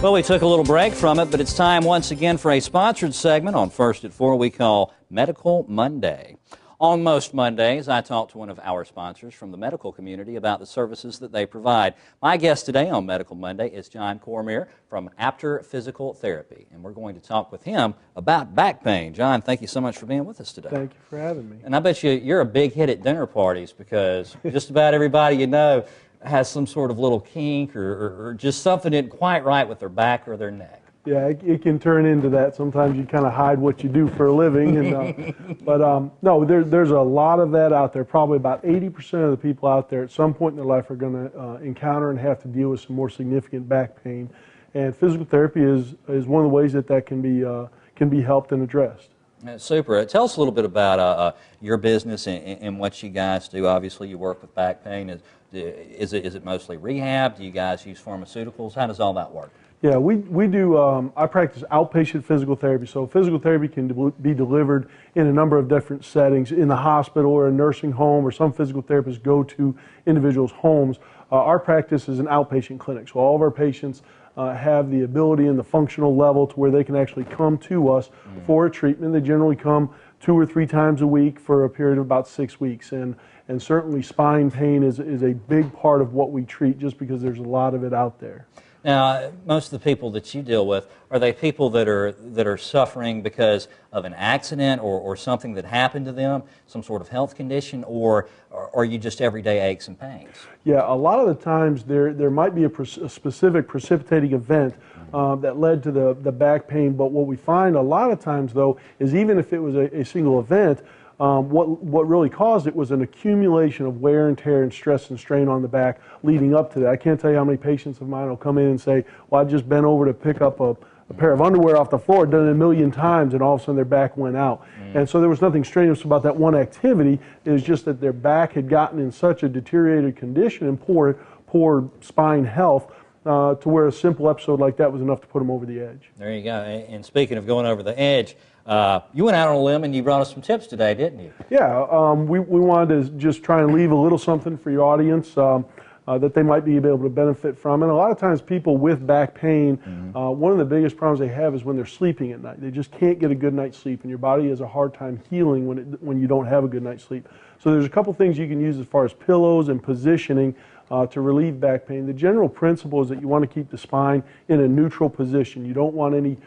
Well, we took a little break from it, but it's time once again for a sponsored segment on First at 4 we call Medical Monday. On most Mondays, I talk to one of our sponsors from the medical community about the services that they provide. My guest today on Medical Monday is John Cormier from Apter Physical Therapy, and we're going to talk with him about back pain. John, thank you so much for being with us today. Thank you for having me. And I bet you're a big hit at dinner parties because just about everybody you know has some sort of little kink or just something isn't quite right with their back or their neck. Yeah, it can turn into that. Sometimes you kind of hide what you do for a living. And, no, there's a lot of that out there. Probably about 80% of the people out there at some point in their life are going to encounter and have to deal with some more significant back pain. And physical therapy is one of the ways that can be helped and addressed. Super. Tell us a little bit about your business and what you guys do. Obviously, you work with back pain. Is it mostly rehab? Do you guys use pharmaceuticals? How does all that work? Yeah, we do, I practice outpatient physical therapy. So physical therapy can be delivered in a number of different settings, in the hospital or a nursing home, or some physical therapists go to individuals' homes. Our practice is an outpatient clinic. So all of our patients have the ability and the functional level to where they can actually come to us for a treatment. They generally come 2 or 3 times a week for a period of about 6 weeks. And certainly spine pain is a big part of what we treat just because there's a lot of it out there. Now, most of the people that you deal with, are they people that are suffering because of an accident or something that happened to them, some sort of health condition, or are you just everyday aches and pains? Yeah, a lot of the times there might be a specific precipitating event that led to the back pain, but what we find a lot of times, though, is even if it was a single event, what really caused it was an accumulation of wear and tear and stress and strain on the back leading up to that. I can't tell you how many patients of mine will come in and say, well, I just bent over to pick up a pair of underwear off the floor, done it a million times, and all of a sudden their back went out. And so there was nothing strenuous about that one activity. It was just that their back had gotten in such a deteriorated condition and poor spine health to where a simple episode like that was enough to put them over the edge. There you go. And speaking of going over the edge, you went out on a limb and you brought us some tips today, didn't you? Yeah, we wanted to just try and leave a little something for your audience that they might be able to benefit from. And a lot of times people with back pain, one of the biggest problems they have is when they're sleeping at night. They just can't get a good night's sleep, and your body has a hard time healing when you don't have a good night's sleep. So there's a couple things you can use as far as pillows and positioning to relieve back pain. The general principle is that you want to keep the spine in a neutral position. You don't want any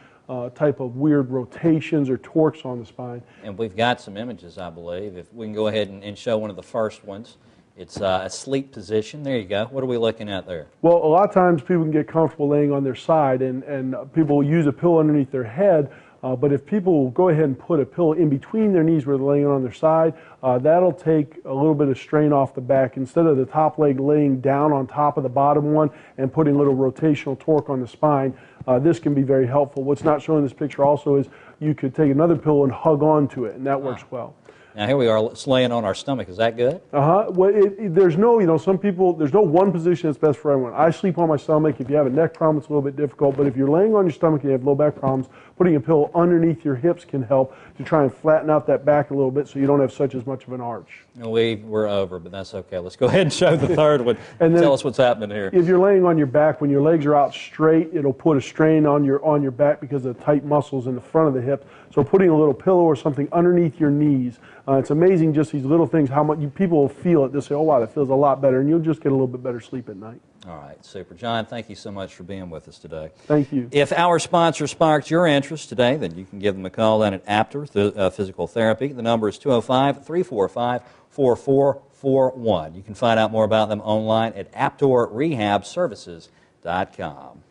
type of weird rotations or torques on the spine. And we've got some images, I believe. If we can go ahead and show one of the first ones. It's a sleep position. There you go. What are we looking at there? Well, a lot of times people can get comfortable laying on their side, and people will use a pillow underneath their head. But if people will go ahead and put a pillow in between their knees where they're laying on their side, that'll take a little bit of strain off the back. Instead of the top leg laying down on top of the bottom one and putting a little rotational torque on the spine, this can be very helpful. What's not shown in this picture also is you could take another pillow and hug on to it, and that works well. Now here we are laying on our stomach. Is that good? Well, there's no, some people, there's no one position that's best for everyone. I sleep on my stomach. If you have a neck problem, it's a little bit difficult. But if you're laying on your stomach and you have low back problems, putting a pillow underneath your hips can help to try and flatten out that back a little bit so you don't have as much of an arch. We're over, but that's okay. Let's go ahead and show the third one. And then, tell us what's happening here. If you're laying on your back, when your legs are out straight, it'll put a strain on your back because of the tight muscles in the front of the hip. So putting a little pillow or something underneath your knees, it's amazing just these little things, how much people will feel it. They'll say, oh, wow, that feels a lot better, and you'll just get a little bit better sleep at night. All right, super. John, thank you so much for being with us today. Thank you. If our sponsor sparked your interest today, then you can give them a call down at Apter Physical Therapy. The number is 205-345-4441. You can find out more about them online at aptorrehabservices.com.